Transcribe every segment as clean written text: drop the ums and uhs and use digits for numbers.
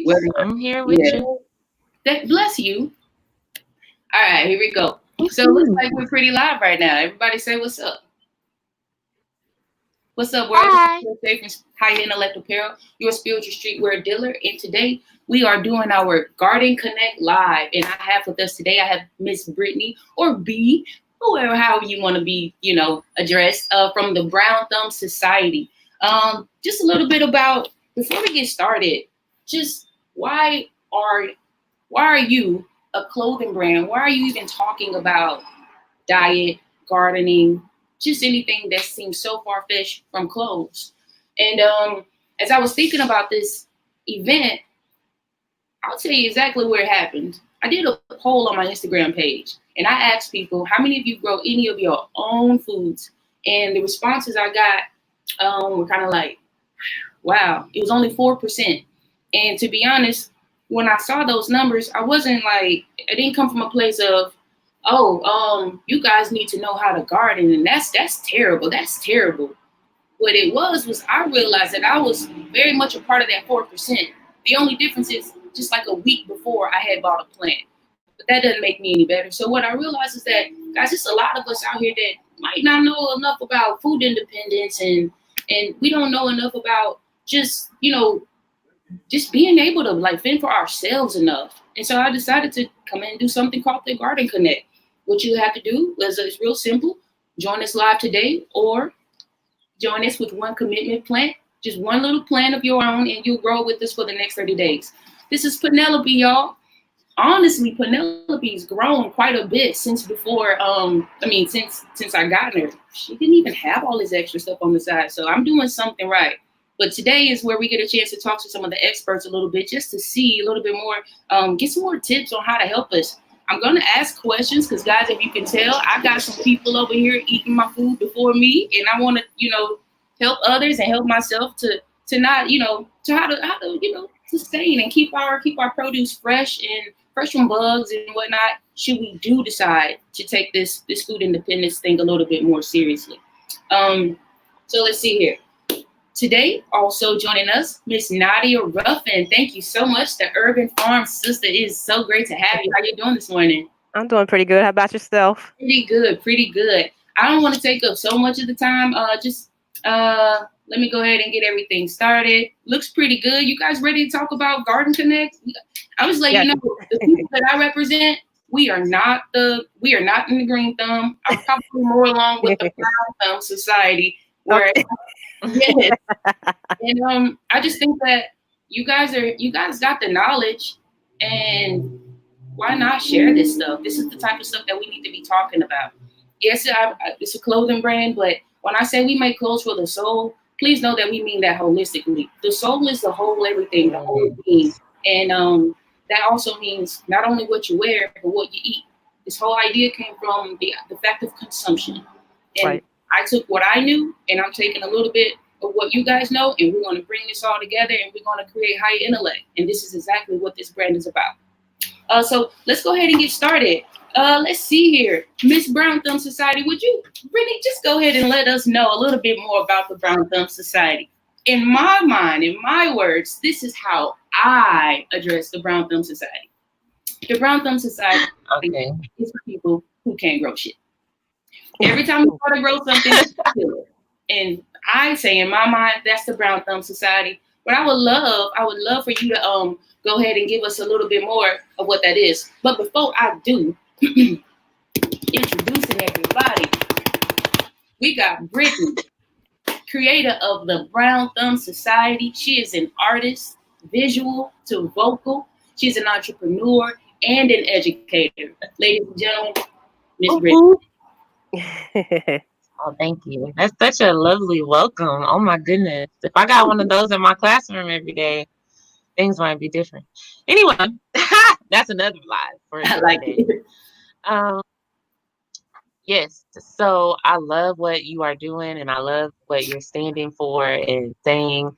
Whether, I'm here with yeah, you. that bless you. All right, here we go. So it looks like we're pretty live right now. Everybody say what's up. What's up, world? This Hi. is Safe and High Intellect Apparel, your spiritual streetwear dealer. And today we are doing our Garden Connect live. And I have with us today, I have Miss Brittney or B, whoever, however you want to be, addressed, from the Brown Thumb Society. Just a little bit about before we get started. Just are why are you a clothing brand? Why are you even talking about diet, gardening, just anything that seems so far-fetched from clothes? And as I was thinking about this event, I'll tell you exactly where it happened. I did a poll on my Instagram page, and I asked people, how many of you grow any of your own foods? And the responses I got were kind of like, wow, it was only 4%. And to be honest, when I saw those numbers, I wasn't like, it didn't come from a place of, oh, you guys need to know how to garden, and that's terrible. That's terrible. What it was I realized that I was very much a part of that 4%. The only difference is just like a week before I had bought a plant. But that doesn't make me any better. So what I realized is that, guys, just a lot of us out here that might not know enough about food independence, and we don't know enough about just, just being able to like fend for ourselves enough. And so I decided to come in and do something called the Garden Connect. What you have to do is it's real simple. Join us live today or join us with one commitment plant, just one little plant of your own, and you'll grow with us for the next 30 days. This is Penelope, y'all. Honestly, Penelope's grown quite a bit since before. Since I got her, she didn't even have all this extra stuff on the side. So I'm doing something right. But today is where we get a chance to talk to some of the experts a little bit, just to see a little bit more, get some more tips on how to help us. I'm going to ask questions because, guys, if you can tell, I got some people over here eating my food before me, and I want to, help others and help myself to not, to how to, sustain and keep our produce fresh and fresh from bugs and whatnot. Should we do decide to take this food independence thing a little bit more seriously? So let's see here. Today, also joining us, Miss Nadia Ruffin. Thank you so much. The Urban Farm Sista. It is so great to have you. How you doing this morning? I'm doing pretty good. How about yourself? Pretty good, pretty good. I don't want to take up so much of the time. Let me go ahead and get everything started. Looks pretty good. You guys ready to talk about Garden Connect? I was letting you know, the people that I represent, we are not in the Green Thumb. I'm probably more along with the Brown Thumb Society, where yes. And I just think that you guys got the knowledge, and why not share this stuff? This is the type of stuff that we need to be talking about. Yes, it's a clothing brand, but when I say we make clothes for the soul, please know that we mean that holistically. The soul is the whole everything, the whole being. And that also means not only what you wear, but what you eat. This whole idea came from the fact of consumption. And Right. I took what I knew, and I'm taking a little bit of what you guys know, and we're going to bring this all together, and we're going to create high intellect. And this is exactly what this brand is about. So let's go ahead and get started. Let's see here. Miss Brown Thumb Society, would you really just go ahead and let us know a little bit more about the Brown Thumb Society? In my mind, in my words, this is how I address the Brown Thumb Society. The Brown Thumb Society is for people who can't grow shit. Every time you want to grow something, and I say in my mind, that's the Brown Thumb Society. But I would love for you to go ahead and give us a little bit more of what that is. But before I do, introducing everybody, we got Brittney, creator of the Brown Thumb Society. She is an artist, visual to vocal. She's an entrepreneur and an educator. Ladies and gentlemen, Miss Brittney. Oh, thank you. That's such a lovely welcome. Oh my goodness. If I got one of those in my classroom every day, things might be different. Anyway, that's another live for like day. Yes. So I love what you are doing, and I love what you're standing for and saying,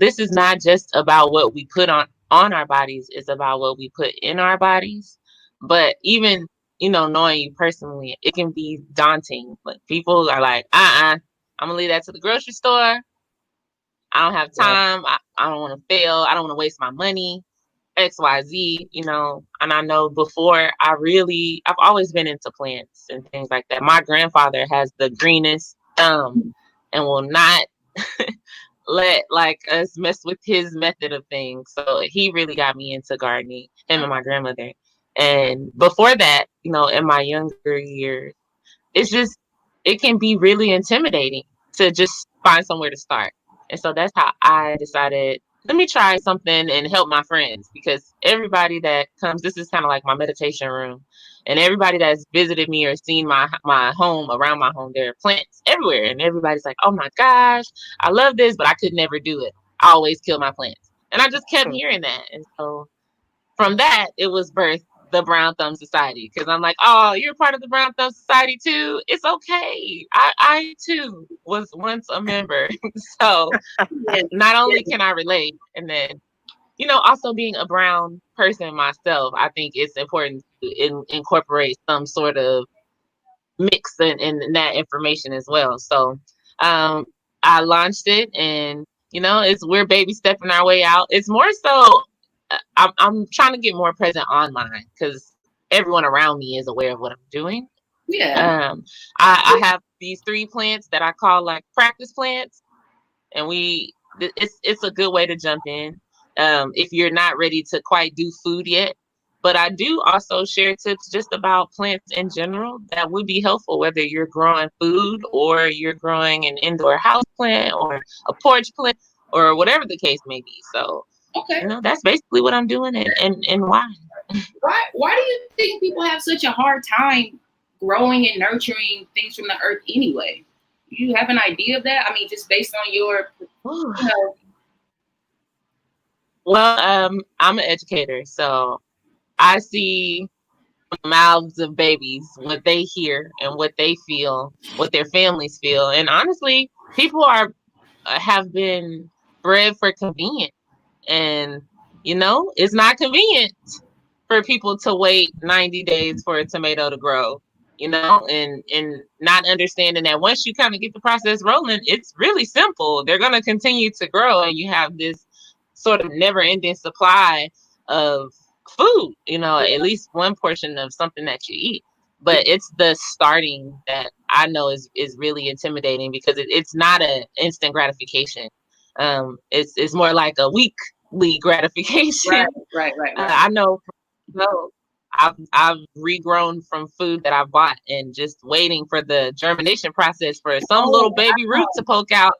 this is not just about what we put on our bodies, it's about what we put in our bodies. But even knowing you personally, it can be daunting. Like people are like, I'm gonna leave that to the grocery store. I don't have time. I don't want to fail. I don't want to waste my money. XYZ, and I know before I've always been into plants and things like that. My grandfather has the greenest thumb and will not let like us mess with his method of things. So he really got me into gardening, him and my grandmother. And before that, in my younger years, it can be really intimidating to just find somewhere to start. And so that's how I decided, let me try something and help my friends, because everybody that comes, this is kind of like my meditation room. And everybody that's visited me or seen my home, around my home, there are plants everywhere. And everybody's like, oh my gosh, I love this, but I could never do it. I always kill my plants. And I just kept hearing that. And so from that, it was birthed the Brown Thumb Society, because I'm like, oh, you're part of the Brown Thumb Society too. It's okay. I too was once a member. So not only can I relate, and then, also being a brown person myself, I think it's important to incorporate some sort of mix in that information as well. So I launched it, and we're baby stepping our way out. It's more so I'm trying to get more present online, because everyone around me is aware of what I'm doing. Yeah. I have these 3 plants that I call like practice plants, and it's a good way to jump in if you're not ready to quite do food yet. But I do also share tips just about plants in general that would be helpful, whether you're growing food or you're growing an indoor house plant or a porch plant or whatever the case may be. So, Okay. that's basically what I'm doing, and why. Why do you think people have such a hard time growing and nurturing things from the earth anyway? Do you have an idea of that? I mean, just based on your, Well, I'm an educator, so I see mouths of babies, what they hear and what they feel, what their families feel. And honestly, people have been bred for convenience, and it's not convenient for people to wait 90 days for a tomato to grow, and not understanding that once you kind of get the process rolling, it's really simple. They're going to continue to grow, and you have this sort of never ending supply of food, at least one portion of something that you eat. But it's the starting that I know is really intimidating, because it's not an instant gratification. It's more like a weekly gratification. Right. I know. So I've regrown from food that I bought, and just waiting for the germination process for some little baby root to poke out.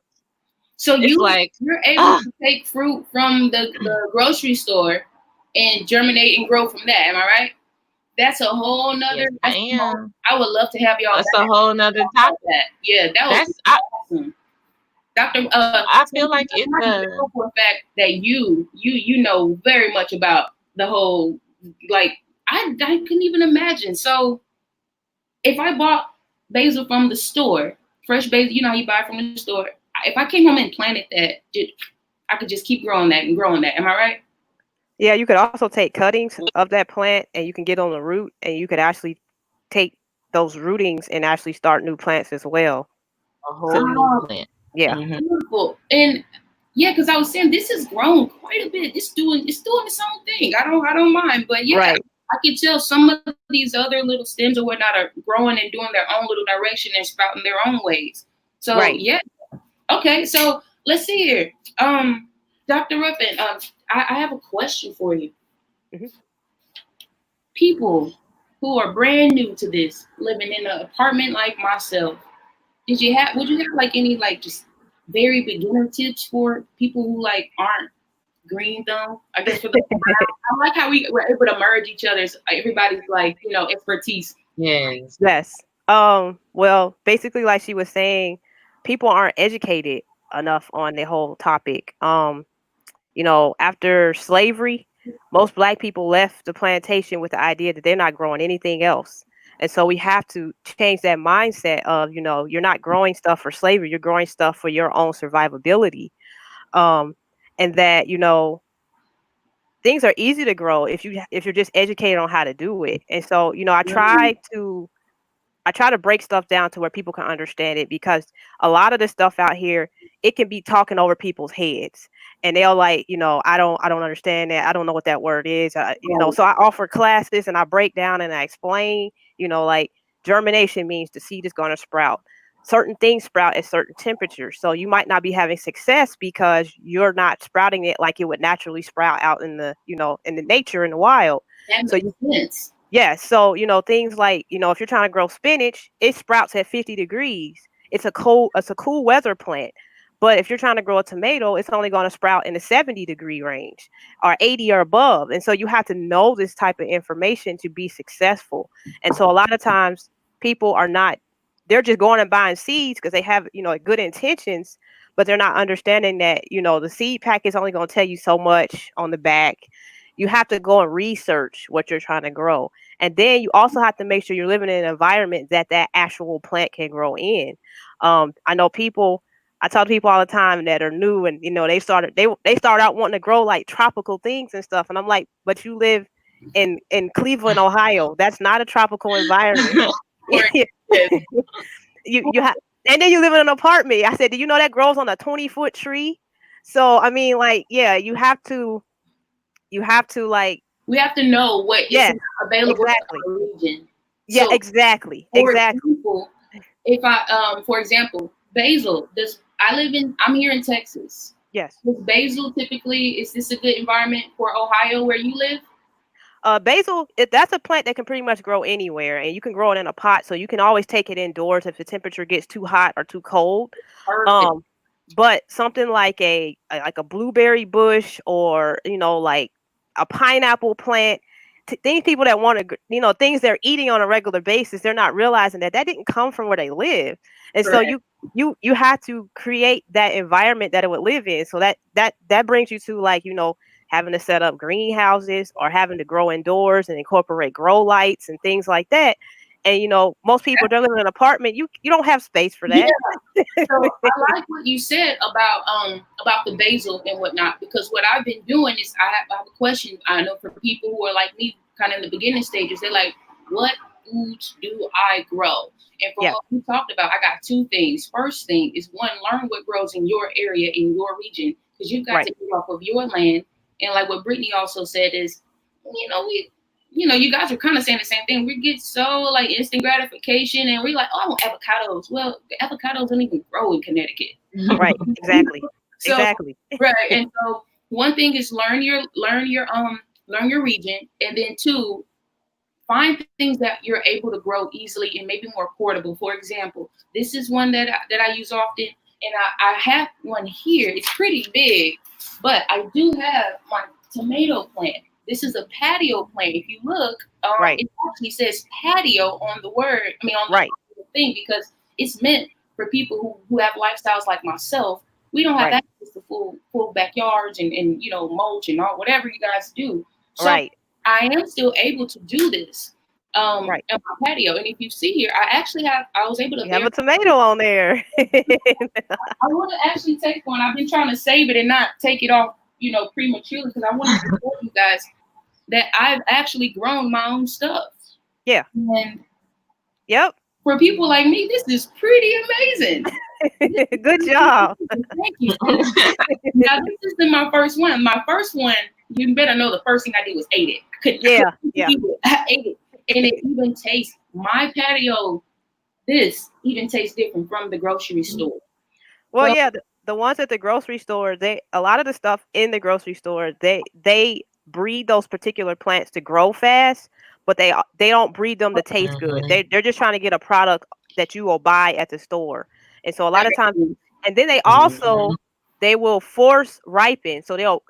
So you're able to take fruit from the grocery store and germinate and grow from that. Am I right? That's a whole nother. Yes, I would love to have y'all. That's a whole nother topic. Yeah, that was awesome. Doctor, I feel like it's for a fact that you know very much about the whole, like, I couldn't even imagine. So if I bought basil from the store, fresh basil, how you buy it from the store, if I came home and planted that, I could just keep growing that and growing that. Am I right? Yeah, you could also take cuttings of that plant, and you can get on the root, and you could actually take those rootings and actually start new plants as well. A whole new plant. Yeah. Beautiful. And yeah, because I was saying this has grown quite a bit. It's doing its own thing. I don't mind. But yeah, right. I can tell some of these other little stems or whatnot are growing and doing their own little direction and sprouting their own ways. So yeah. Okay, so let's see here. Dr. Ruffin, I have a question for you. Mm-hmm. People who are brand new to this, living in an apartment like myself, would you have like any like just very beginner tips for people who like aren't green thumb? I guess for the I like how we were able to merge each other's, everybody's like, expertise. Yes. Well, basically, like she was saying, people aren't educated enough on the whole topic. After slavery, most Black people left the plantation with the idea that they're not growing anything else. And so we have to change that mindset of, you're not growing stuff for slavery, you're growing stuff for your own survivability. And that, things are easy to grow if you're just educated on how to do it. And so, I try to I try to break stuff down to where people can understand it, because a lot of this stuff out here, it can be talking over people's heads, and they'll like, I don't understand that. I don't know what that word is. So I offer classes and I break down and I explain, like germination means the seed is going to sprout. Certain things sprout at certain temperatures. So you might not be having success because you're not sprouting it like it would naturally sprout out in the, in the nature, in the wild. That So makes sense. yeah, so things like, if you're trying to grow spinach, it sprouts at 50 degrees. It's a cool weather plant. But if you're trying to grow a tomato, it's only going to sprout in the 70-degree range or 80 or above. And so you have to know this type of information to be successful. And so a lot of times people are not, they're just going and buying seeds because they have, good intentions, but they're not understanding that, the seed pack is only going to tell you so much on the back. You have to go and research what you're trying to grow. And then you also have to make sure you're living in an environment that actual plant can grow in. I know I talk to people all the time that are new, and they start out wanting to grow like tropical things and stuff. And I'm like, but you live in Cleveland, Ohio. That's not a tropical environment. you have, and then you live in an apartment. I said, do you know that grows on a 20-foot tree? So I mean, like, yeah, you have to like, we have to know what is available exactly. in our region. Yeah, So, exactly. For example, basil. I'm here in Texas. Yes. Is basil typically, is this a good environment for Ohio where you live? Basil, that's a plant that can pretty much grow anywhere, and you can grow it in a pot, so you can always take it indoors if the temperature gets too hot or too cold. Perfect. But something like a blueberry bush, or like a pineapple plant, things people that want to, things they're eating on a regular basis, they're not realizing that didn't come from where they live. And Correct. So you have to create that environment that it would live in. So that brings you to, like, having to set up greenhouses or having to grow indoors and incorporate grow lights and things like that. And most people, they're living in an apartment. You don't have space for that. Yeah. So I like what you said about the basil and whatnot, because what I've been doing is I have a question. I know for people who are like me, kind of in the beginning stages, they're like, what foods do I grow? And for what we talked about, I got two things. First thing is, one, learn what grows in your area, in your region, because you've got to go off of your land. And like what Brittney also said is, you guys are kind of saying the same thing. We get so like instant gratification, and we're like, oh, I want avocados. Well, the avocados don't even grow in Connecticut. Right. Exactly. So, exactly. Right. And so one thing is learn your region, and then two, find things that you're able to grow easily and maybe more portable. For example, this is one that I use often, and I have one here. It's pretty big, but I do have my tomato plant. This is a patio plant. If you look, it actually says patio on the word. I mean, on the thing, because it's meant for people who have lifestyles like myself. We don't have access to full backyards and mulch and all whatever you guys do. So I am still able to do this in my patio. And if you see here, I was able to have a tomato on there. I want to actually take one. I've been trying to save it and not take it off, prematurely, because I want to show you guys that I've actually grown my own stuff. Yeah. And for people like me, this is pretty amazing. Good job. Thank you. Now, this isn't my first one. My first one, you better know, the first thing I did was ate it. I ate it. And it even tastes, my patio, this even tastes different from the grocery store. Well, the ones at the grocery store, a lot of the stuff in the grocery store, they breed those particular plants to grow fast, but they don't breed them to taste good. They're just trying to get a product that you will buy at the store. And so a lot of times, and then they also they will force ripen. So they'll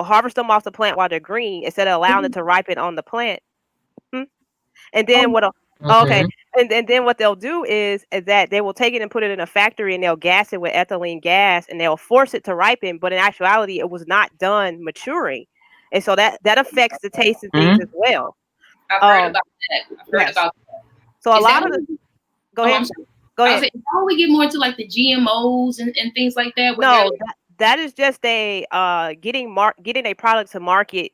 harvest them off the plant while they're green instead of allowing it to ripen on the plant. And then and then what they'll do is that they will take it and put it in a factory, and they'll gas it with ethylene gas, and they'll force it to ripen. But in actuality, it was not done maturing, and so that affects the taste of things as well. I've heard about that. So a lot of go ahead. Go ahead. How we get more into like the GMOs and things like that? No, That is just a getting a product to market,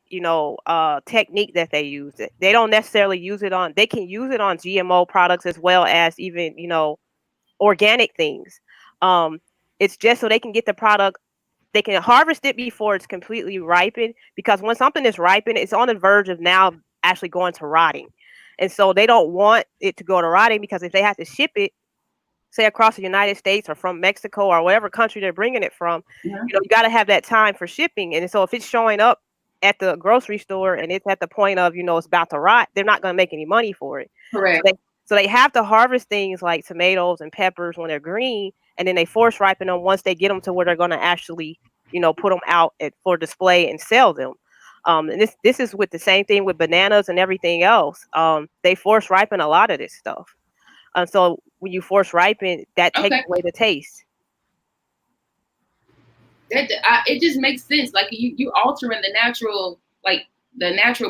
technique that they use. They don't necessarily use it on. They can use it on GMO products as well as even organic things. Um, it's just so they can get the product. They can harvest it before it's completely ripened, because when something is ripened, it's on the verge of now actually going to rotting, and so they don't want it to go to rotting, because if they have to ship it, say across the United States or from Mexico or whatever country they're bringing it from, Mhm. you got to have that time for shipping. And so if it's showing up at the grocery store and it's at the point of, it's about to rot, they're not going to make any money for it. So Correct. they have to harvest things like tomatoes and peppers when they're green, and then they force ripen them once they get them to where they're going to actually, put them out for display and sell them. And this is with the same thing with bananas and everything else. They force ripen a lot of this stuff. And so when you force ripen, that takes Okay. away the taste. It just makes sense. Like you altering the natural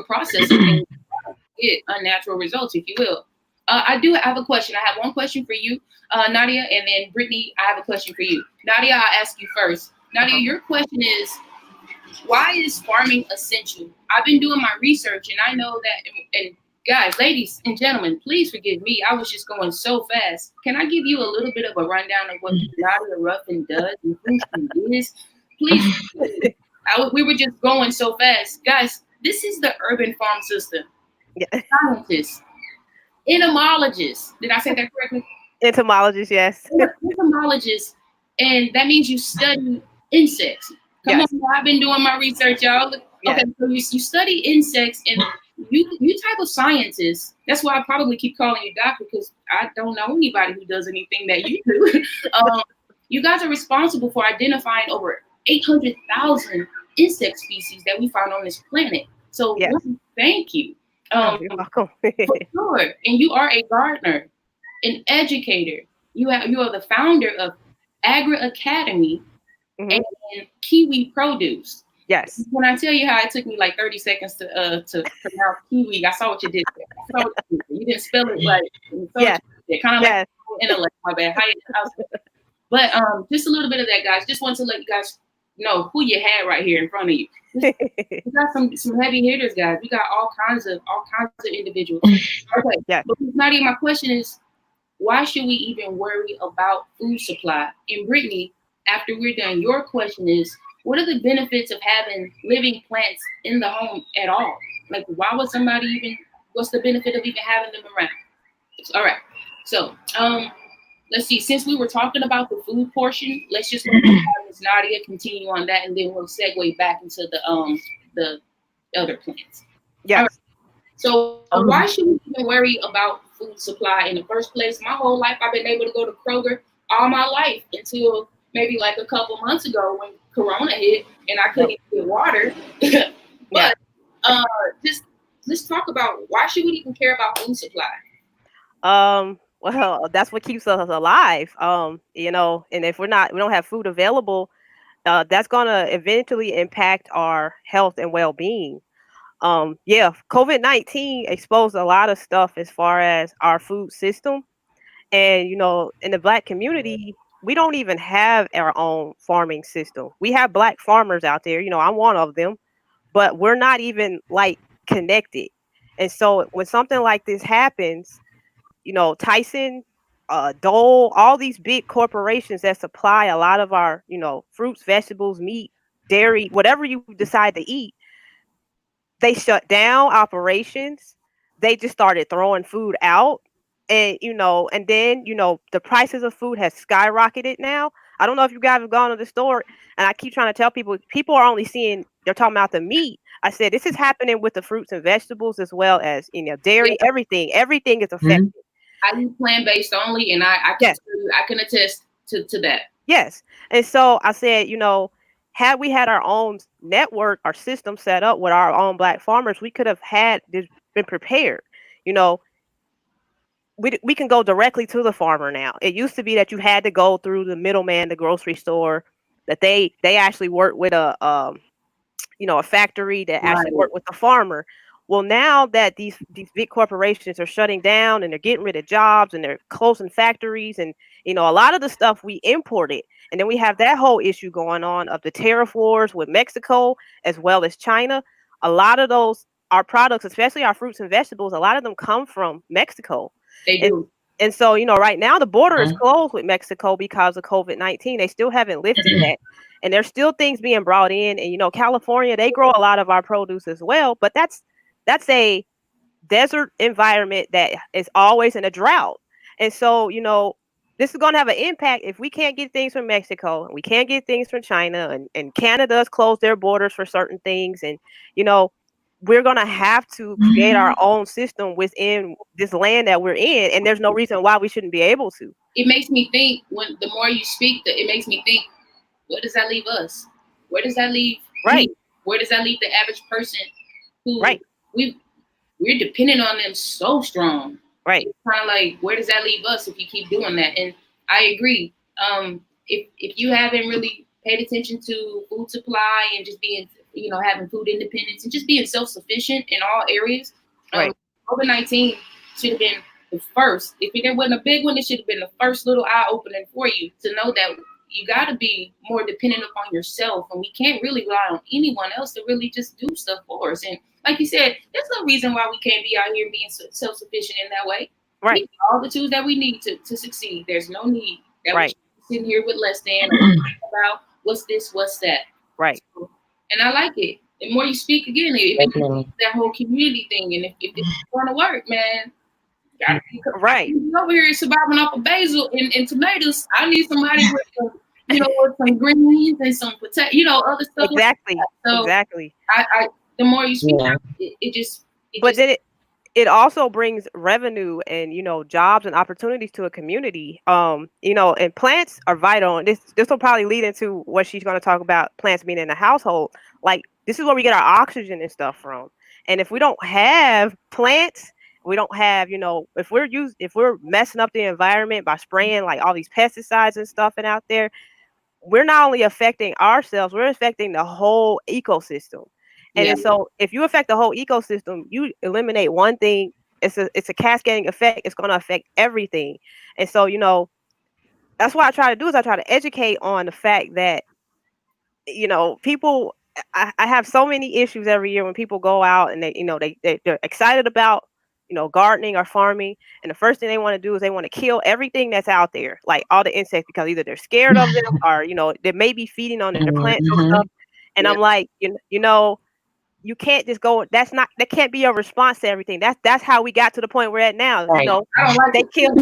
process of things to get unnatural results, if you will. I do have a question. I have one question for you, Nadia, and then Brittney, I have a question for you. Nadia, I'll ask you first. Nadia, your question is, why is farming essential? I've been doing my research, and I know that, and guys, ladies and gentlemen, please forgive me. I was just going so fast. Can I give you a little bit of a rundown of what Nadia Ruffin does and who she is? Please. We were just going so fast. Guys, this is the Urban Farm Sista. Yeah. Scientist. Entomologist. Did I say that correctly? Entomologist, yes. Entomologist. And that means you study insects. Come Yes. on, I've been doing my research, y'all. Okay, Yes. so you study insects, and you type of scientist. That's why I probably keep calling you doctor, because I don't know anybody who does anything that you do. You guys are responsible for identifying over 800,000 insect species that we find on this planet. So Yes. thank you. You're welcome. For sure. And you are a gardener, an educator. You are the founder of Agri Academy and Kiwi Produce. Yes. When I tell you how it took me like 30 seconds to pronounce kiwi, I saw what you did there. I saw what you did. You didn't spell it right. Yeah. Kind of Yes. like intellect, my bad. But just a little bit of that, guys. Just want to let you guys know who you had right here in front of you. We got some heavy hitters, guys. We got all kinds of individuals. Okay. Yes. But Nadia, my question is, why should we even worry about food supply? And Brittney, after we're done, your question is, what are the benefits of having living plants in the home at all? Like, why would somebody what's the benefit of even having them around? All right. So, let's see. Since we were talking about the food portion, let's just let Ms. Nadia continue on that, and then we'll segue back into the other plants. Yes. Right. So why should we even worry about food supply in the first place? My whole life, I've been able to go to Kroger all my life until maybe like a couple months ago when Corona hit and I couldn't even get water. But just let's talk about, why should we even care about food supply? Well, that's what keeps us alive. And if we don't have food available, that's gonna eventually impact our health and well-being. COVID-19 exposed a lot of stuff as far as our food system. And, in the Black community, we don't even have our own farming system. We have Black farmers out there, I'm one of them, but we're not even like connected. And so when something like this happens, Tyson, Dole, all these big corporations that supply a lot of our, fruits, vegetables, meat, dairy, whatever you decide to eat, they shut down operations. They just started throwing food out. And, and then, the prices of food has skyrocketed now. I don't know if you guys have gone to the store, and I keep trying to tell people are only they're talking about the meat. I said, this is happening with the fruits and vegetables as well as, dairy, everything is affected. I eat plant-based only, and I can attest to that. Yes. And so I said, had we had our own network, our system set up with our own Black farmers, we could have been prepared. We can go directly to the farmer now. It used to be that you had to go through the middleman, the grocery store, that they actually work with a factory that actually work with the farmer. Well, now that these big corporations are shutting down and they're getting rid of jobs and they're closing factories, and You know, a lot of the stuff we imported, and then we have that whole issue going on of the tariff wars with Mexico as well as China. A lot of those our products, especially our fruits and vegetables, a lot of them come from Mexico. They And do. and so, you know, right now the border is Mhm. closed with Mexico because of COVID-19. They still haven't lifted that. And there's still things being brought in. And you know, California, they grow a lot of our produce as well, but that's a desert environment that is always in a drought. And so, you know, this is going to have an impact if we can't get things from Mexico and we can't get things from China, and Canada has closed their borders for certain things. And, you know, we're going to have to create our own system within this land that we're in. And there's no reason why we shouldn't be able to. It makes me think when the more you speak, it makes me think, where does that leave us? Where does that leave Right. me? Where does that leave the average person who Right. we're dependent on them so strong? Right. It's kind of like, where does that leave us if you keep doing that? And I agree. If you haven't really paid attention to food supply and just being, you know, having food independence and just being self-sufficient in all areas, Right. COVID-19 should have been the first. If there wasn't a big one, it should have been the first little eye opening for you to know that you got to be more dependent upon yourself, and we can't really rely on anyone else to really just do stuff for us. And like you said, there's no reason why we can't be out here being self-sufficient in that way. Right. We have all the tools that we need to succeed. There's no need that Right. we're sitting here with less than or about what's this, what's that. Right. So, and I like it. The more you speak, again, it makes that whole community thing. And if this is going to work, man, right. over here surviving off of basil and tomatoes. I need somebody with you know, some greens and some potato, you know, other stuff. Exactly. Like that. So exactly. I the more you speak, Yeah. But then it also brings revenue and, you know, jobs and opportunities to a community. You know, and plants are vital. And this will probably lead into what she's going to talk about, plants being in the household. Like, this is where we get our oxygen and stuff from. And if we don't have plants, we don't have, you know, if we're messing up the environment by spraying like all these pesticides and stuff and out there, we're not only affecting ourselves, we're affecting the whole ecosystem. And Yeah. then so if you affect the whole ecosystem, you eliminate one thing, it's a cascading effect. It's going to affect everything. And so, you know, that's what I try to do is I try to educate on the fact that, you know, people, I have so many issues every year when people go out and they, you know, they're excited about, you know, gardening or farming. And the first thing they want to do is they want to kill everything that's out there, like all the insects, because either they're scared of them or, you know, they may be feeding on their plants and stuff. And I'm like, you know, you can't just go. That can't be your response to everything. That's how we got to the point we're at now. Right. You know, I don't like they kill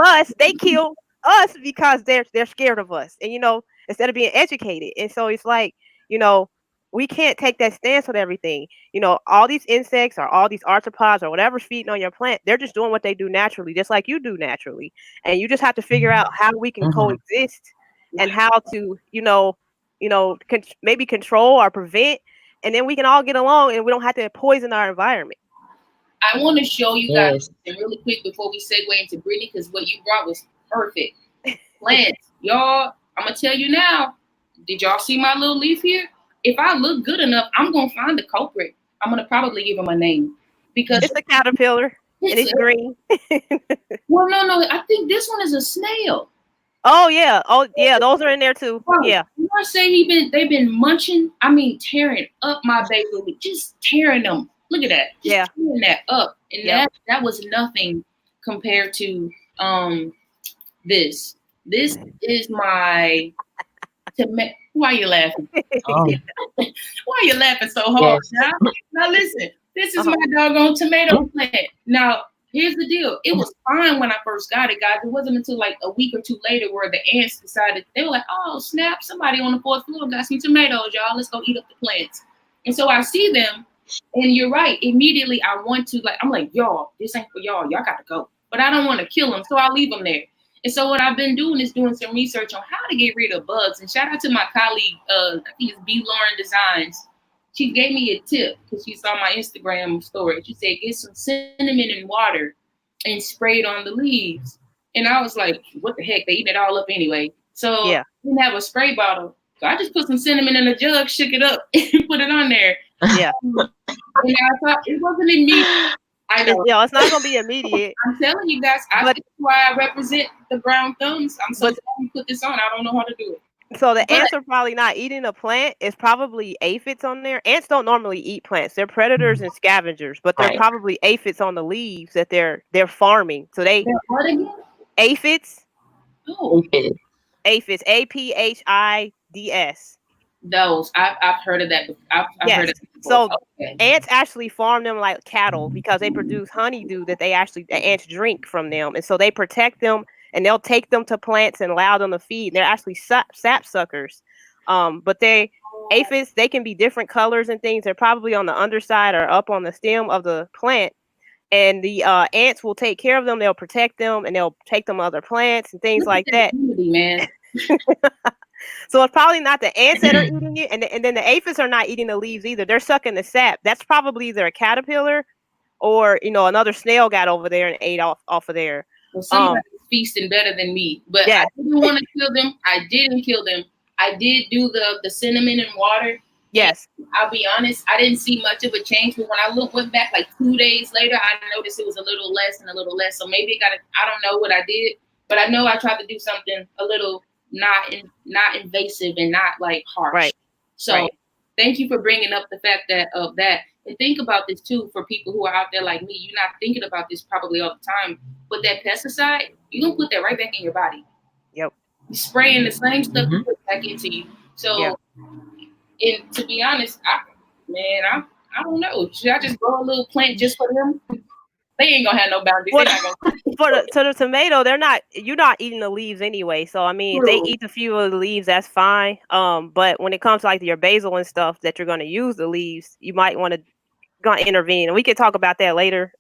us. They kill us because they're scared of us. And, you know, instead of being educated. And so it's like, you know, we can't take that stance on everything. You know, all these insects or all these arthropods or whatever's feeding on your plant, they're just doing what they do naturally, just like you do naturally. And you just have to figure out how we can coexist and how to, maybe control or prevent, and then we can all get along and we don't have to poison our environment. I want to show you guys something really quick before we segue into Brittney, because what you brought was perfect. Plants, y'all, I'm going to tell you now, did y'all see my little leaf here? If I look good enough, I'm going to find the culprit. I'm going to probably give him a name. Because it's a caterpillar and it's green. Well, no, I think this one is a snail. Oh yeah, those are in there too. Bro, yeah. You want to say they've been munching? I mean, tearing up my basil, just tearing them. Look at that. Just tearing that up, and that was nothing compared to this. This is my tomato. Why are you laughing? Why are you laughing so hard? Yes. Now listen, this is my doggone tomato plant. Now. Here's the deal. It was fine when I first got it, guys. It wasn't until like a week or two later where the ants decided, they were like, oh, snap, somebody on the 4th floor got some tomatoes, y'all. Let's go eat up the plants. And so I see them, and you're right. Immediately I want to, I'm like, y'all, this ain't for y'all. Y'all got to go. But I don't want to kill them, so I'll leave them there. And so what I've been doing is doing some research on how to get rid of bugs. And shout out to my colleague, I think it's B. Lauren Designs. She gave me a tip because she saw my Instagram story. She said, get some cinnamon and water and spray it on the leaves. And I was like, what the heck? They eat it all up anyway. So I didn't have a spray bottle. So I just put some cinnamon in a jug, shook it up, and put it on there. Yeah. And I thought it wasn't immediate. I know. It's not gonna be immediate. I'm telling you guys, But that's why I represent the brown thumbs. I'm so but glad we put this on. I don't know how to do it. so the But ants are probably not eating a plant. It's probably aphids on there. Ants don't normally eat plants. They're predators and scavengers, but they're Right. probably aphids on the leaves that they're farming. So they they're what again? aphids, Oh, Okay. aphids, APHIDS. those. I've heard of that. I've heard Yes. of that before. So Okay. ants actually farm them like cattle because they produce honeydew that the ants drink from them, and so they protect them and they'll take them to plants and allow them to feed. They're actually sap suckers. But aphids, they can be different colors and things. They're probably on the underside or up on the stem of the plant. And the ants will take care of them. They'll protect them and they'll take them to other plants and things Look at like that. unity, man. So it's probably not the ants that are eating it, and then the aphids are not eating the leaves either. They're sucking the sap. That's probably either a caterpillar or another snail got over there and ate off of there. Well, somebody's feasting better than me, but Yeah. I didn't want to kill them. I didn't kill them. I did do the cinnamon and water. Yes. And I'll be honest, I didn't see much of a change, but when I went back like 2 days later, I noticed it was a little less and a little less. So maybe I don't know what I did, but I know I tried to do something a little not invasive and not like harsh. Right. So Right. thank you for bringing up the fact that and think about this too for people who are out there like me. You're not thinking about this probably all the time, but that pesticide, you're gonna put that right back in your body. Yep. You're spraying the same stuff you put back into you. So, and to be honest, I don't know. Should I just grow a little plant just for them? They ain't gonna have no boundaries. To the tomato, you're not eating the leaves anyway. So I mean, if they eat a few of the leaves, that's fine. But when it comes to like your basil and stuff that you're gonna use the leaves, you might want to intervene, and we can talk about that later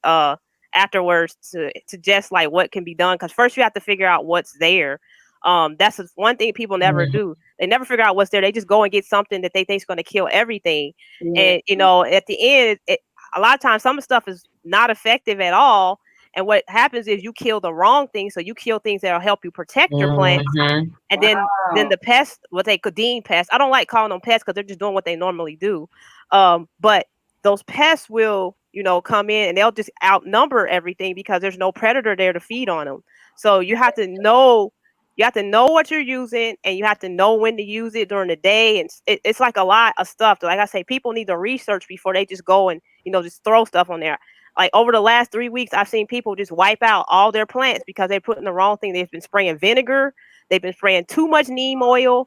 afterwards to just like what can be done, because first you have to figure out what's there. That's one thing people never do. They never figure out what's there. They just go and get something that they think is going to kill everything. And at the end, a lot of times some stuff is not effective at all, and what happens is you kill the wrong thing. So you kill things that'll help you protect your plants. And then the pests, what they could deem pests, I don't like calling them pests because they're just doing what they normally do. But those pests will, come in and they'll just outnumber everything because there's no predator there to feed on them. So you have to know what you're using, and you have to know when to use it during the day. And it's like a lot of stuff. Like I say, people need to research before they just go and, just throw stuff on there. Like over the last 3 weeks, I've seen people just wipe out all their plants because they're putting the wrong thing. They've been spraying vinegar. They've been spraying too much neem oil.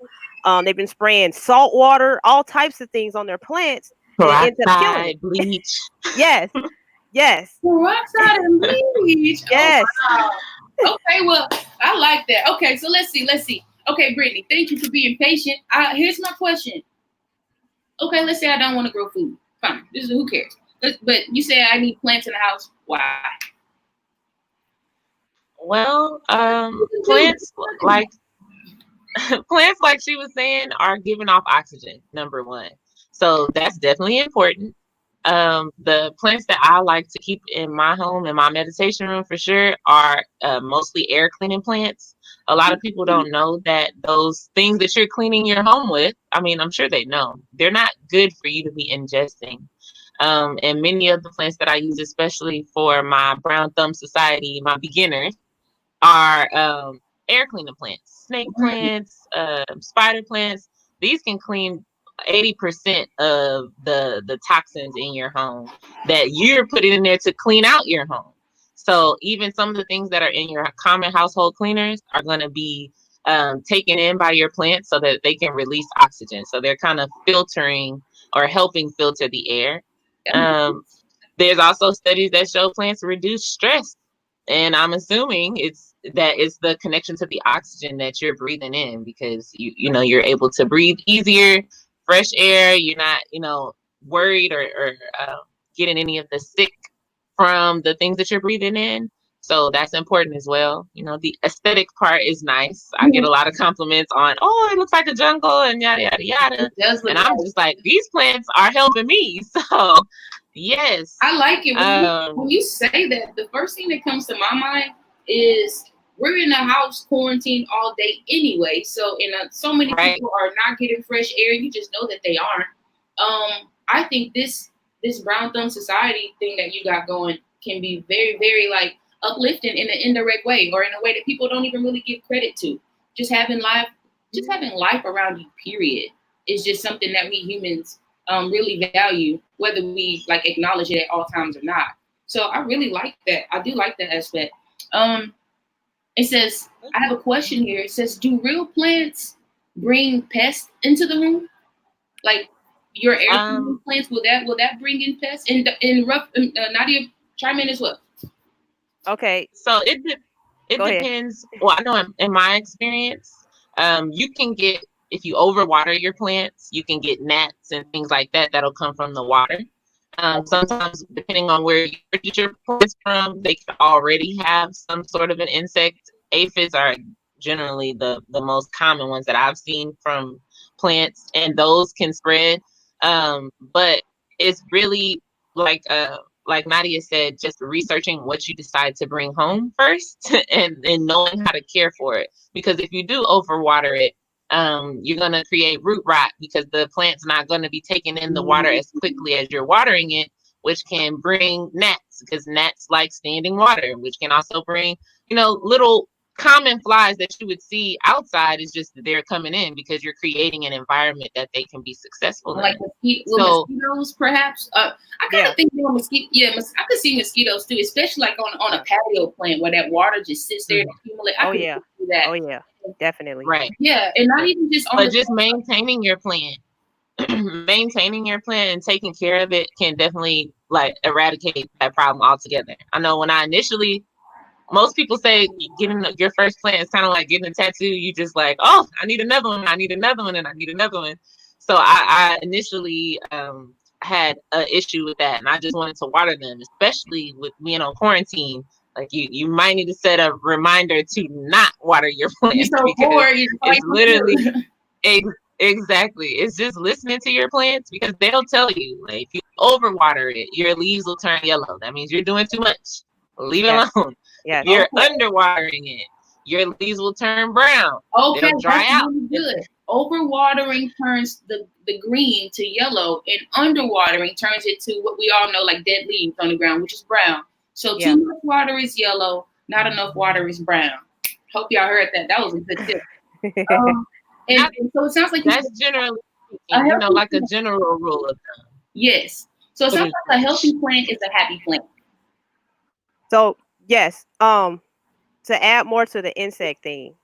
They've been spraying salt water, all types of things on their plants. And it ends up killing them. Bleach. Yes. Peroxide and bleach. Yes. Oh, wow. Okay, well, I like that. Okay, so let's see. Okay, Brittney, thank you for being patient. Here's my question. Okay, let's say I don't want to grow food. Fine. Who cares? But you say I need plants in the house. Why? Well, plants like she was saying are giving off oxygen, number one. So that's definitely important. The plants that I like to keep in my home, in my meditation room for sure, are mostly air cleaning plants. A lot of people don't know that those things that you're cleaning your home with, I mean, I'm sure they know, they're not good for you to be ingesting. And many of the plants that I use, especially for my Brown Thumb Society, my beginners, are air cleaning plants, snake plants, spider plants. These can clean 80% of the toxins in your home that you're putting in there to clean out your home. So even some of the things that are in your common household cleaners are going to be taken in by your plants so that they can release oxygen. So they're kind of filtering or helping filter the air. There's also studies that show plants reduce stress. And I'm assuming it's the connection to the oxygen that you're breathing in, because you're able to breathe easier, fresh air. You're not worried or getting any of the sick from the things that you're breathing in. So that's important as well. The aesthetic part is nice. I get a lot of compliments on, oh, it looks like a jungle and yada yada yada. And I'm just like, these plants are helping me. So yes, I like it. When you say that, the first thing that comes to my mind is we're in a house quarantined all day anyway. So so many people are not getting fresh air. You just know that they aren't. I think this Brown Thumb Society thing that you got going can be very, very like uplifting in an indirect way, or in a way that people don't even really give credit to. Just having life around you, period, is just something that we humans really value, whether we like acknowledge it at all times or not. So I really like that. I do like that aspect. It says, I have a question here. It says, do real plants bring pests into the room? Like your air plants, will that bring in pests? And Nadia, chime in as well. Okay. So it depends. Well, I know in my experience, you can get, if you overwater your plants, you can get gnats and things like that that'll come from the water. Sometimes, depending on where you purchase your plants from, they can already have some sort of an insect. Aphids are generally the most common ones that I've seen from plants, and those can spread. But it's really like Nadia said, just researching what you decide to bring home first and knowing how to care for it. Because if you do overwater it, you're going to create root rot because the plant's not going to be taking in the water as quickly as you're watering it, which can bring gnats, because gnats like standing water, which can also bring, little common flies that you would see outside. Is just that they're coming in because you're creating an environment that they can be successful like in. Mosquitoes, perhaps. I kind of think mosquitoes. Yeah, I could see mosquitoes too, especially like on a patio plant where that water just sits there and accumulates. I could see that. Oh yeah, definitely. Right. Yeah, and not even just on but just maintaining your plant. Maintaining your plant and taking care of it can definitely like eradicate that problem altogether. I know when I initially, most people say getting your first plant is kind of like getting a tattoo. You just like, oh, I need another one. I need another one, and I need another one. So I initially had an issue with that, and I just wanted to water them, especially with being on quarantine. Like you might need to set a reminder to not water your plants because it's literally exactly. It's just listening to your plants, because they'll tell you, like, if you overwater it, your leaves will turn yellow. That means you're doing too much. Leave it alone. Yeah. If you're underwatering it, your leaves will turn brown. Okay, they'll dry that's out. Really good. Overwatering turns the green to yellow, and underwatering turns it to what we all know like dead leaves on the ground, which is brown. So too much water is yellow, not enough water is brown. Hope y'all heard that. That was a good tip. And so it sounds like that's generally, like a general rule of thumb. Yes. So it sounds like a healthy plant is a happy plant. So yes, to add more to the insect thing,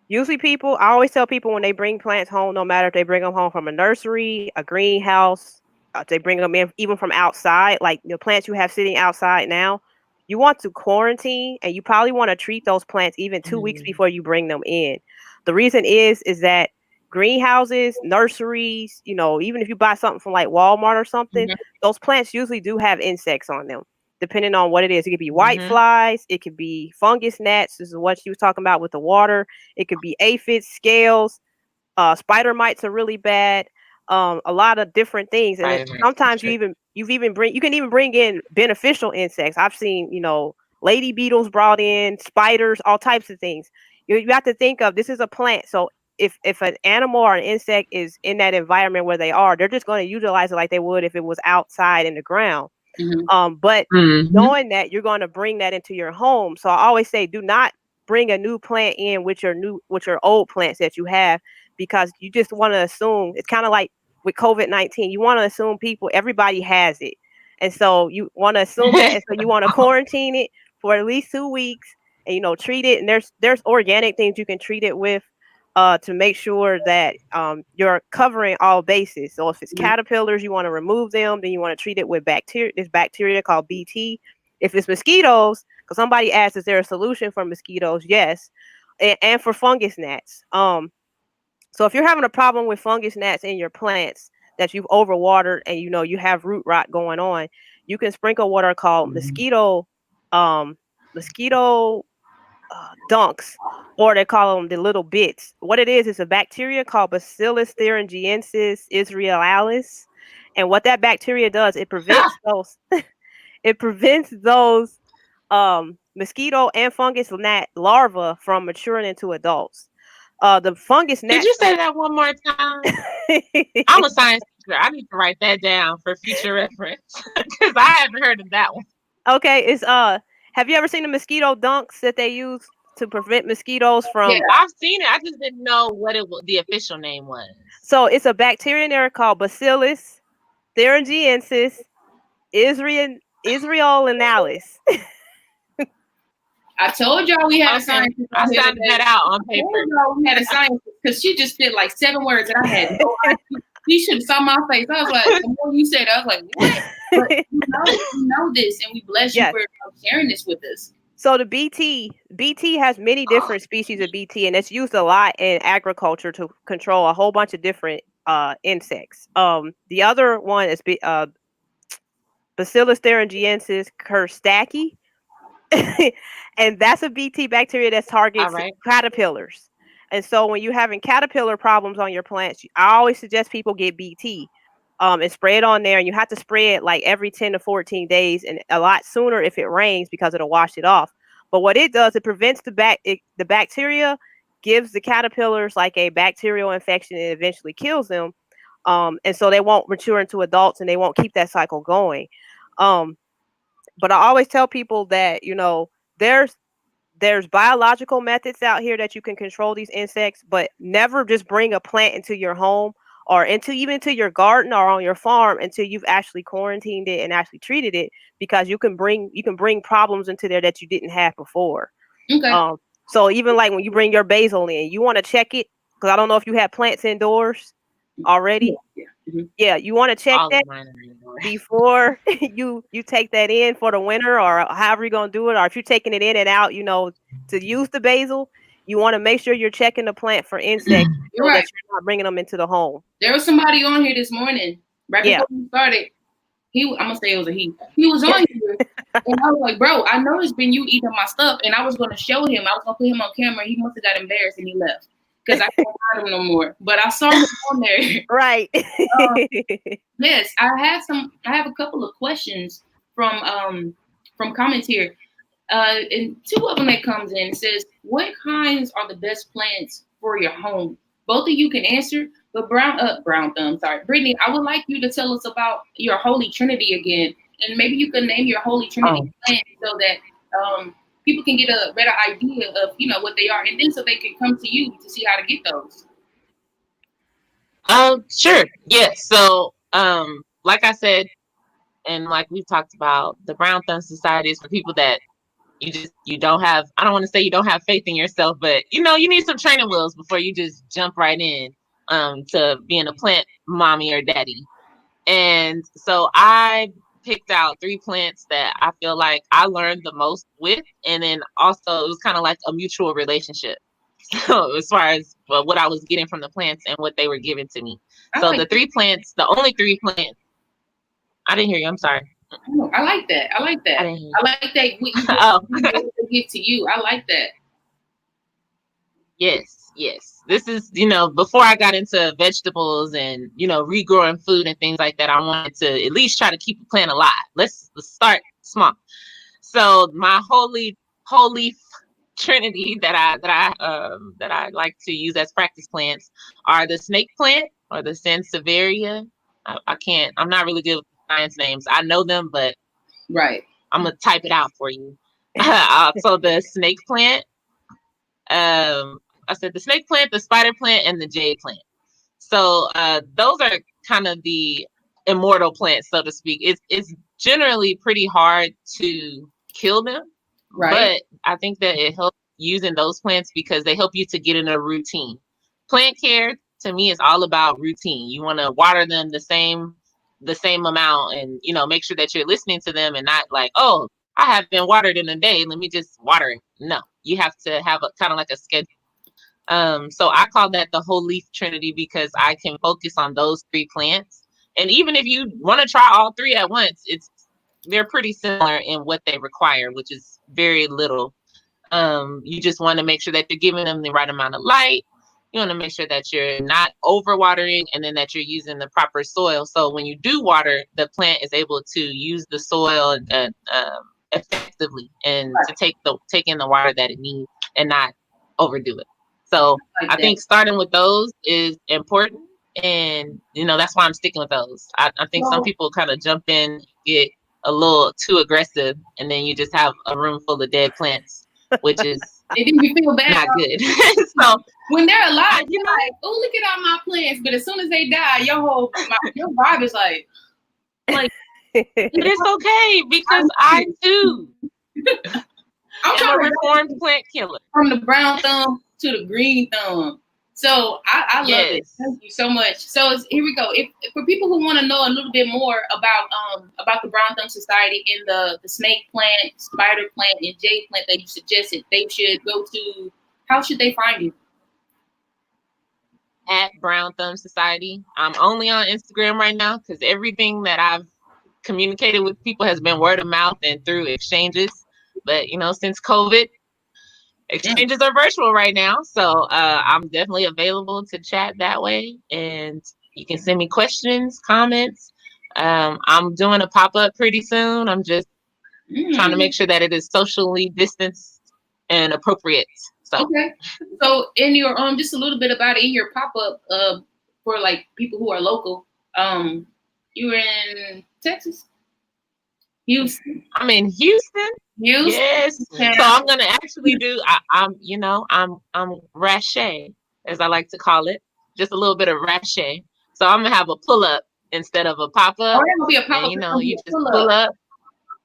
usually I always tell people when they bring plants home, no matter if they bring them home from a nursery, a greenhouse, if they bring them in even from outside, like the plants you have sitting outside now, you want to quarantine, and you probably want to treat those plants even 2 weeks before you bring them in. The reason is that greenhouses, nurseries, even if you buy something from like Walmart or something, those plants usually do have insects on them, depending on what it is. It could be white flies, it could be fungus gnats. This is what she was talking about with the water. It could be aphids, scales, spider mites are really bad. A lot of different things, and sometimes you can even bring in beneficial insects. I've seen lady beetles brought in, spiders, all types of things. You have to think of, this is a plant, so if an animal or an insect is in that environment where they are, they're just going to utilize it like they would if it was outside in the ground. But knowing that, you're going to bring that into your home. So I always say, do not bring a new plant in with your old plants that you have, because you just want to assume, it's kind of like with COVID-19, you want to assume everybody has it. And so you want to assume that, and so you want to quarantine it for at least 2 weeks, and treat it. And there's organic things you can treat it with, to make sure that you're covering all bases. So if it's caterpillars, you want to remove them, then you want to treat it with bacteria. This bacteria called BT. If it's mosquitoes, because somebody asked, is there a solution for mosquitoes? Yes, and for fungus gnats. So if you're having a problem with fungus gnats in your plants that you've overwatered, and you have root rot going on, you can sprinkle water called mosquito dunks, or they call them the little bits. What it is a bacteria called Bacillus thuringiensis israelis, and what that bacteria does, it prevents those mosquito and fungus gnat larvae from maturing into adults. The fungus gnat. Did you say that one more time? I'm a science I need to write that down for future reference because I haven't heard of that one. Okay, it's have you ever seen the mosquito dunks that they use to prevent mosquitoes Yeah. from? I've seen it. I just didn't know what the official name was. So it's a bacteria in there called Bacillus thuringiensis israelinalis. I told y'all we had a Okay, scientist I on here sounded today. that out on I paper. told y'all we had a scientist because she just did like 7 words and I had no idea. You should have saw my face. I was like, the more you said, I was like, what? But you know this, and we bless you Yes. for sharing this with us. So the BT has many different species of BT, and it's used a lot in agriculture to control a whole bunch of different insects. The other one is Bacillus thuringiensis kerstaki, and that's a BT bacteria that targets All right. caterpillars. And so when you're having caterpillar problems on your plants, I always suggest people get BT and spray it on there. And you have to spray it like every 10 to 14 days and a lot sooner if it rains because it'll wash it off. But what it does, it prevents the bacteria, gives the caterpillars like a bacterial infection and eventually kills them. And so they won't mature into adults and they won't keep that cycle going. But I always tell people that, there's biological methods out here that you can control these insects, but never just bring a plant into your home or even to your garden or on your farm until you've actually quarantined it and actually treated it, because you can bring problems into there that you didn't have before. Okay. So even like when you bring your basil in, you want to check it, because I don't know if you have plants indoors already. Yeah. Mm-hmm. Yeah, you want to check All that of mine are indoors. before you take that in for the winter, or however you're gonna do it, or if you're taking it in and out, to use the basil, you want to make sure you're checking the plant for insects You're so right. that you're not bringing them into the home. There was somebody on here this morning, right Yeah. before we started. I'm gonna say it was a he. He was on here, and I was like, "Bro, I know it's been you eating my stuff," and I was gonna show him. I was gonna put him on camera. He must have got embarrassed and he left because I can't find him no more. But I saw him on there. Right. Yes, I have a couple of questions from comments here. And 2 of them that comes in, it says, "What kinds are the best plants for your home?" Both of you can answer, but brown thumb. Sorry, Brittney, I would like you to tell us about your Holy Trinity again, and maybe you can name your Holy Trinity plant so that people can get a better idea of what they are, and then so they can come to you to see how to get those. Sure. Yes. So, like I said, and like we've talked about, the Brown Thumb Society is for people that you don't have. I don't want to say you don't have faith in yourself, but you need some training wheels before you just jump right in to being a plant mommy or daddy. And so I picked out 3 plants that I feel like I learned the most with, and then also it was kind of like a mutual relationship. So as far as what I was getting from the plants and what they were giving to me. So the 3 plants, the only 3 plants. I didn't hear you. I'm sorry. Oh, I like that. I like that. I didn't hear you. I like that. What you get to you. I like that. Yes. This is, before I got into vegetables and, regrowing food and things like that, I wanted to at least try to keep the plant alive. Let's start small. So my holy trinity that I like to use as practice plants are the snake plant or the sansevieria. I'm not really good with science names. I know them, but right. I'm gonna type it out for you. So the snake plant, I said the snake plant, the spider plant, and the jade plant. So those are kind of the immortal plants, so to speak. It's generally pretty hard to kill them, right. but I think that it helps using those plants because they help you to get in a routine. Plant care to me is all about routine. You want to water them the same amount, and make sure that you're listening to them and not like, oh, I haven't watered in a day, let me just water it. No, you have to have a kind of like a schedule. So I call that the whole leaf trinity because I can focus on those 3 plants. And even if you want to try all 3 at once, they're pretty similar in what they require, which is very little. You just want to make sure that you're giving them the right amount of light. You want to make sure that you're not overwatering, and then that you're using the proper soil. So when you do water, the plant is able to use the soil effectively and to take in the water that it needs and not overdo it. So I think starting with those is important. And that's why I'm sticking with those. I think some So people kind of jump in, get a little too aggressive, and then you just have a room full of dead plants, which is and then you feel bad not good. So when they're alive. I, You're like, oh, look at all my plants. But as soon as they die, your vibe is like but it's okay because I too I'm am trying a to reformed plant killer. from the brown thumb to the green thumb. So I love it. Yes. Thank you so much. So here we go. If for people who want to know a little bit more about the brown thumb society and the snake plant, spider plant, and jade plant that you suggested, they should go to. How should they find you? At Brown Thumb Society. I'm only on Instagram right now because everything that I've communicated with people has been word of mouth and through exchanges. But since COVID, exchanges are virtual right now, so I'm definitely available to chat that way, and you can send me questions, comments. I'm doing a pop-up pretty soon. I'm just trying to make sure that it is socially distanced and appropriate. So Okay. So in your just a little bit about it in your pop-up for like people who are local. You're in Texas? Houston. I'm in Houston. Yes. So I'm gonna actually do. I'm rache, as I like to call it, just a little bit of rache. So I'm gonna have a pull up instead of a pop up. Oh, it'll be a pop-up. And you just pull up.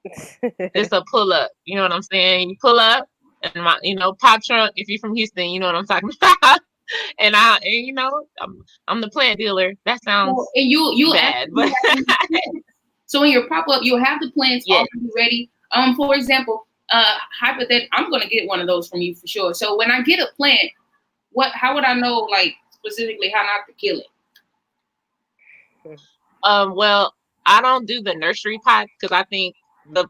It's a pull up. You know what I'm saying? You pull up, and my pop trunk. If you're from Houston, you know what I'm talking about. And I'm the plant dealer. That sounds and you bad, but so in your pop-up, you'll have the plants yes. already ready. For example, hypothetically, I'm gonna get one of those from you for sure. So when I get a plant, how would I know like specifically how not to kill it? Well, I don't do the nursery pot because I think the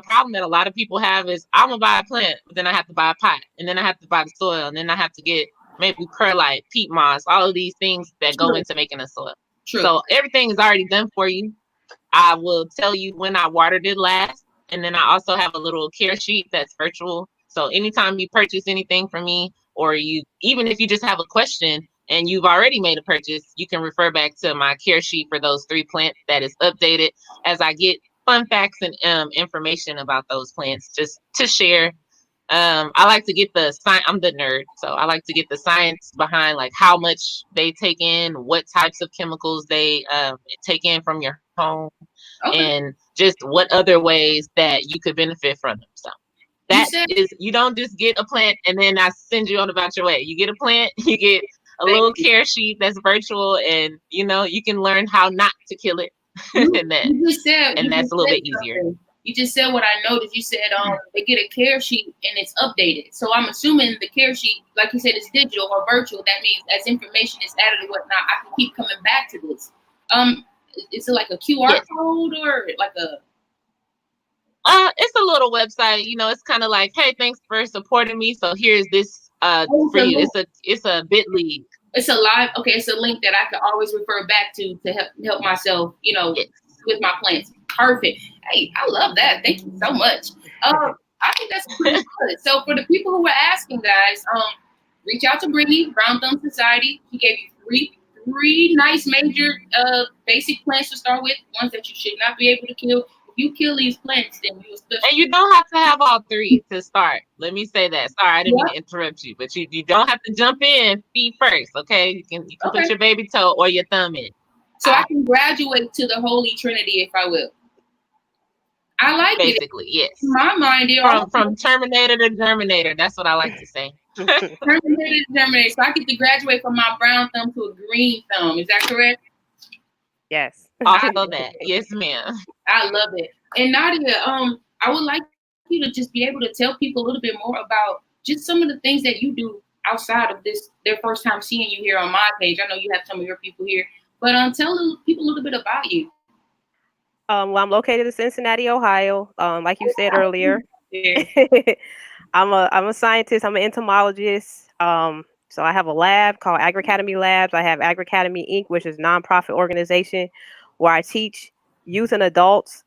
problem that a lot of people have is I'm gonna buy a plant, but then I have to buy a pot, and then I have to buy the soil, and then I have to get maybe perlite, peat moss, all of these things that go into making a soil. True. So everything is already done for you. I will tell you when I watered it last, and then I also have a little care sheet that's virtual. So anytime you purchase anything from me, or even if you just have a question and you've already made a purchase, you can refer back to my care sheet for those 3 plants that is updated as I get fun facts and information about those plants just to share. I like to get the science. I'm the nerd, so I like to get the science behind like how much they take in, what types of chemicals they take in from your home, and just what other ways that you could benefit from them. So you don't just get a plant and then I send you on about your way. You get a plant, you get a little care sheet that's virtual, and you can learn how not to kill it. and that's a little bit easier. You just said what I noticed. You said they get a care sheet and it's updated. So I'm assuming the care sheet, like you said, is digital or virtual. That means as information is added and whatnot, I can keep coming back to this. Is it like a QR code or like a? It's a little website. It's kind of like, hey, thanks for supporting me. So here's this for you. It's a Bitly. It's a live. Okay, it's a link that I can always refer back to help myself. With my plants. Perfect. Hey, I love that. Thank you so much. I think that's pretty good. So for the people who were asking, guys, reach out to Brittney, Brown Thumb Society. She gave you three nice major basic plants to start with, ones that you should not be able to kill. If you kill these plants, then you'll still. And you don't have to have all 3 to start. Let me say that. Sorry, I didn't mean to interrupt you, but you don't have to jump in feet first. Okay, you can put your baby toe or your thumb in. So I can graduate to the Holy Trinity if I will. I like basically, it. Yes. In my mind, from Terminator to Germinator. That's what I like to say. Terminator to Germinator. So I get to graduate from my brown thumb to a green thumb. Is that correct? Yes. Also that. Yes, ma'am. I love it. And Nadia, I would like you to just be able to tell people a little bit more about just some of the things that you do outside of this, their first time seeing you here on my page. I know you have some of your people here. But tell people a little bit about you. Well, I'm located in Cincinnati, Ohio. Like you said earlier, I'm a scientist. I'm an entomologist. So I have a lab called Agri Academy Labs. I have Agri Academy Inc., which is a nonprofit organization where I teach youth and adults,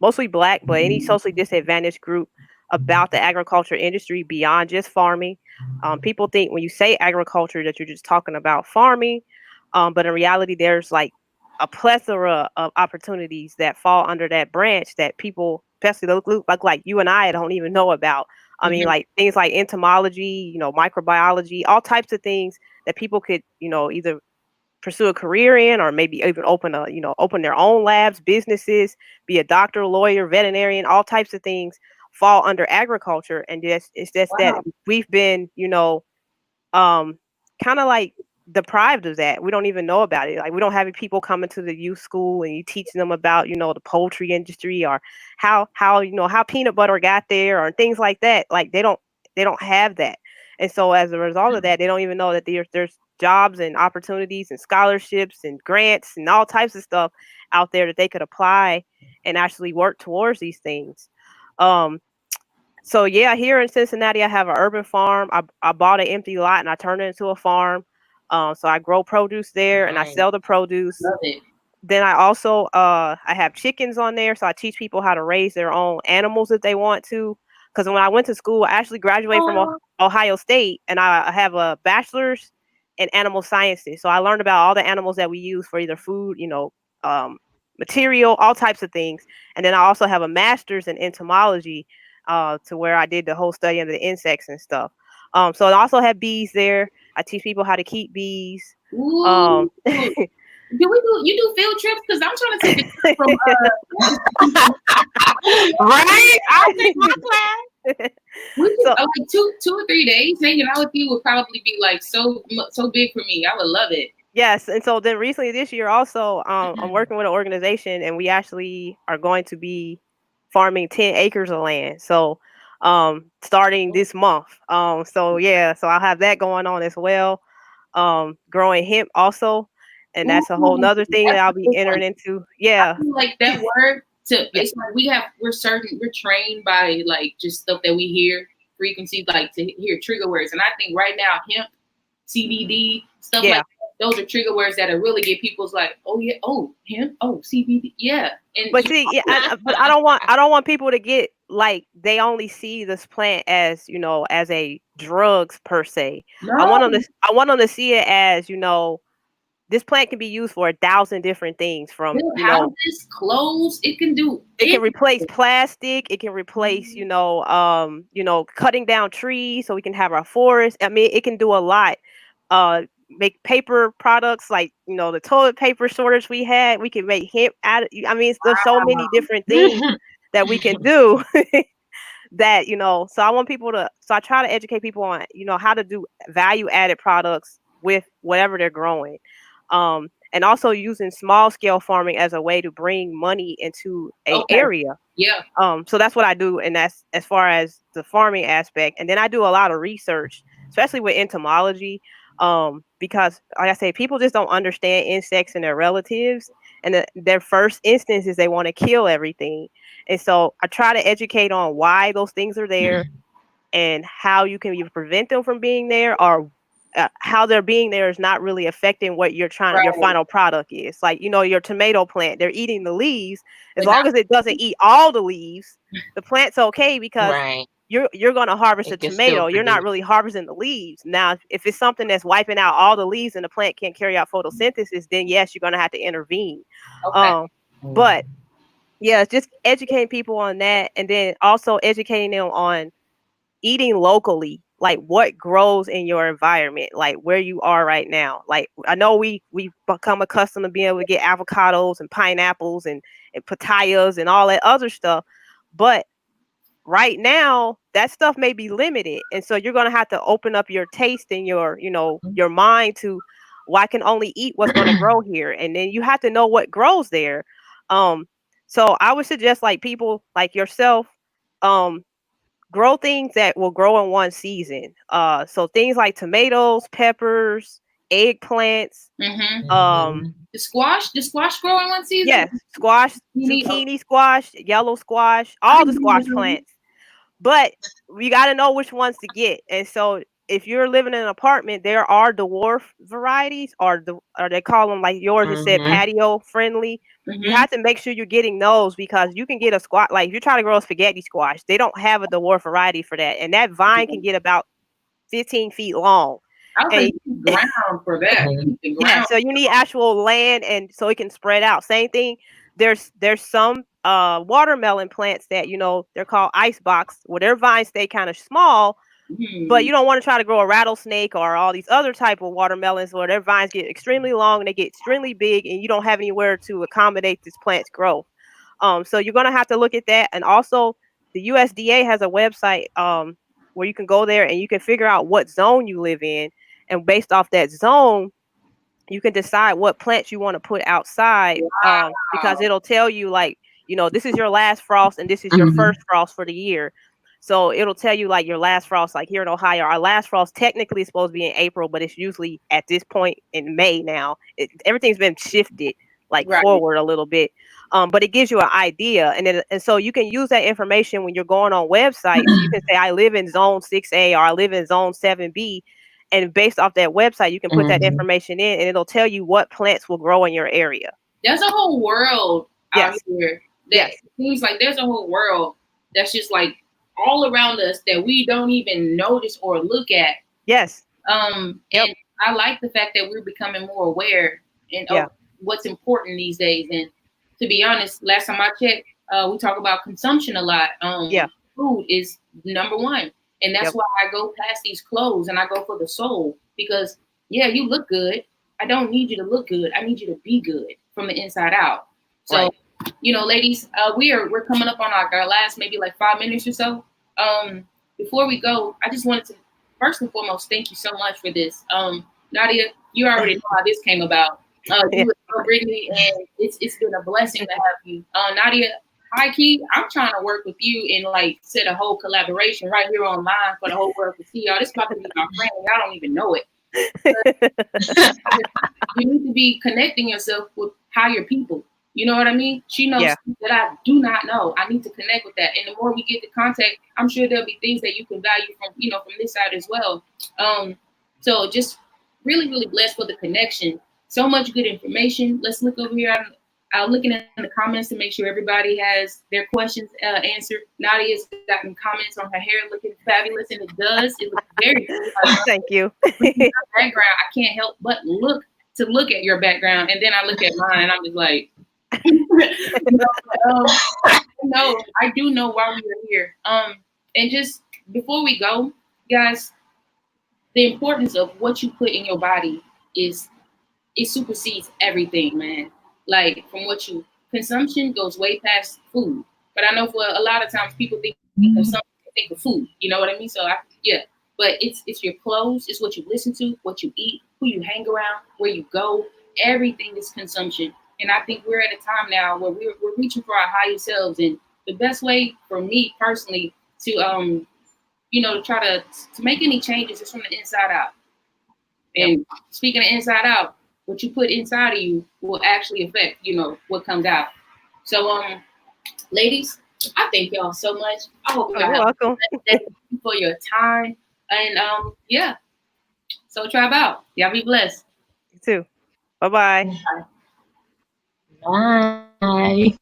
mostly Black, but any socially disadvantaged group, about the agriculture industry beyond just farming. People think when you say agriculture that you're just talking about farming. But in reality, there's like a plethora of opportunities that fall under that branch that people, especially those like you and I, don't even know about. I mean, Mhm. like things like entomology, microbiology, all types of things that people could, either pursue a career in, or maybe even open their own labs, businesses, be a doctor, lawyer, veterinarian, all types of things fall under agriculture. And it's just that Wow. we've been, um, kind of like deprived of that. We don't even know about it. Like we don't have people coming to the youth school and you teaching them about, the poultry industry, or how peanut butter got there, or things like that. Like they don't have that. And so as a result of that, they don't even know that there's jobs and opportunities and scholarships and grants and all types of stuff out there that they could apply and actually work towards these things. Um, so yeah, here in Cincinnati, I have an urban farm. I bought an empty lot and I turned it into a farm. So I grow produce there and I Nice. sell the produce. Love it. Then I also I have chickens on there, so I teach people how to raise their own animals if they want to. Because when I went to school, I actually graduated from Oh, Ohio State, and I have a bachelor's in animal sciences. So I learned about all the animals that we use for either food, um, material, all types of things. And then I also have a master's in entomology, to where I did the whole study of the insects and stuff. So I also have bees there. I teach people how to keep bees. ooh. Um, Do we do you do field trips? Because I'm trying to take a trip from Right? I'll take my class. we could, So like 2 or 3 days hanging out with you would probably be like so big for me. I would love it. yes, and so then recently this year also, I'm working with an organization, and we actually are going to be farming 10 acres of land. So starting this month. So yeah, so I'll have that going on as well. Growing hemp also, and that's a whole Ooh, nother thing that that's a I'll be big one. entering into. I Yeah. feel like that word to Yeah. it's like we're trained by like just stuff that we hear frequency like to hear trigger words, and I think right now hemp, CBD, stuff like Yeah. that, those are trigger words that really get people's like, oh yeah, oh hemp, oh CBD, yeah, and But see, yeah, but I don't want people to get like they only see this plant as, as a drugs per se. I no, want them to I want them to see it as, this plant can be used for 1,000 different things, from, build houses, clothes, it can do it can it. replace plastic, it can replace, cutting down trees so we can have our forest. I mean, it can do a lot. Make paper products like, the toilet paper shortage we had. We can make hemp out of, I mean, there's so many different things that we can do. That, so I want people to, so I try to educate people on, how to do value added products with whatever they're growing. And also using small scale farming as a way to bring money into a Okay, area. yeah, So that's what I do, and that's as far as the farming aspect. And then I do a lot of research, especially with entomology, because like I say, people just don't understand insects and their relatives, and their first instance is they want to kill everything. And so I try to educate on why those things are there, and how you can either prevent them from being there, or how they're being there is not really affecting what your right, final product is. Like, your tomato plant, they're eating the leaves. As but not long as it doesn't eat all the leaves, the plant's okay, because Right. you're going to harvest a It can still tomato. You're not produce. really harvesting the leaves. Now, if it's something that's wiping out all the leaves and the plant can't carry out photosynthesis, then yes, you're going to have to intervene. okay, Um, but yeah, it's just educating people on that, and then also educating them on eating locally, like what grows in your environment, like where you are right now. Like, I know we've become accustomed to being able to get avocados and pineapples and papayas and all that other stuff, but right now that stuff may be limited, and so you're going to have to open up your taste and your mind to, well, I can only eat what's going to grow here, and then you have to know what grows there. um so I would suggest, like, people like yourself, um grow things that will grow in one season. So things like tomatoes, peppers, eggplants, mm-hmm. um The squash grow in one season. yes, squash, You need, zucchini squash, yellow squash, I all the squash know. plants. But we got to know which ones to get. And so if you're living in an apartment, there are dwarf varieties, or they call them, like yours, it said Mm-hmm. patio friendly. You Mm-hmm. have to make sure you're getting those, because you can get a squash, like if you're trying to grow a spaghetti squash, they don't have a dwarf variety for that. And that vine can get about 15 feet long. I was And like, you need ground for that. You need the yeah, ground. so you need actual land, and so it can spread out. Same thing. There's some watermelon plants that they're called ice box, where their vines stay kind of small, but you don't want to try to grow a rattlesnake or all these other type of watermelons where their vines get extremely long and they get extremely big, and you don't have anywhere to accommodate this plant's growth. So you're gonna have to look at that, and also the USDA has a website where you can go there and you can figure out what zone you live in, and based off that zone, you can decide what plants you want to put outside, because Wow. it'll tell you, like, this is your last frost and this is your Mhm. first frost for the year. So it'll tell you, like, your last frost, like here in Ohio, our last frost technically is supposed to be in April, but it's usually at this point in May now. Everything's been shifted like Right. forward a little bit. But it gives you an idea. And so you can use that information when you're going on websites. You can say, I live in zone 6A or I live in zone 7B. And based off that website, you can put that Mhm. information in, and it'll tell you what plants will grow in your area. There's a whole world out Yes. here that Yes. seems like there's a whole world that's just like all around us that we don't even notice or look at. Yes. And I like the fact that we're becoming more aware and Yeah. of what's important these days. And to be honest, last time I checked, we talk about consumption a lot. Yeah. Food is number one. And that's Yep. why I go past these clothes and I go for the soul, because yeah, you look good. I don't need you to look good. I need you to be good from the inside out. So, Right. Ladies, we're coming up on our last maybe like 5 minutes or so. Before we go, I just wanted to first and foremost thank you so much for this. Nadia, you already know how this came about. Yeah. You and Brittney, and it's been a blessing to have you. Nadia, high key, I'm trying to work with you and like set a whole collaboration right here online for the whole world to see. Y'all, this about to be my friend. Y'all don't even know it. You need to be connecting yourself with higher people. You know what I mean? She knows Yeah. that I do not know. I need to connect with that. And the more we get to contact, I'm sure there'll be things that you can value from this side as well. So just really, really blessed for the connection. So much good information. Let's look over here. I'm looking at the comments to make sure everybody has their questions answered. Nadia's gotten comments on her hair looking fabulous, and it does. It looks very good. Thank you. Background, I can't help but look at your background, and then I look at mine, and I'm just like, no, I do know why we are here. And just before we go, guys, the importance of what you put in your body it supersedes everything, man. Like from what you consumption goes way past food. But I know for a lot of times people think consumption, think of food. You know what I mean? So yeah. But it's your clothes, it's what you listen to, what you eat, who you hang around, where you go. Everything is consumption. And I think we're at a time now where we're reaching for our higher selves. And the best way for me personally to to try to make any changes is from the inside out. And speaking of inside out, what you put inside of you will actually affect, what comes out. So, ladies, I thank y'all so much. I hope y'all You're welcome. thank you for your time. And yeah. So try out. Y'all be blessed. You too. Bye-bye. Bye. Bye.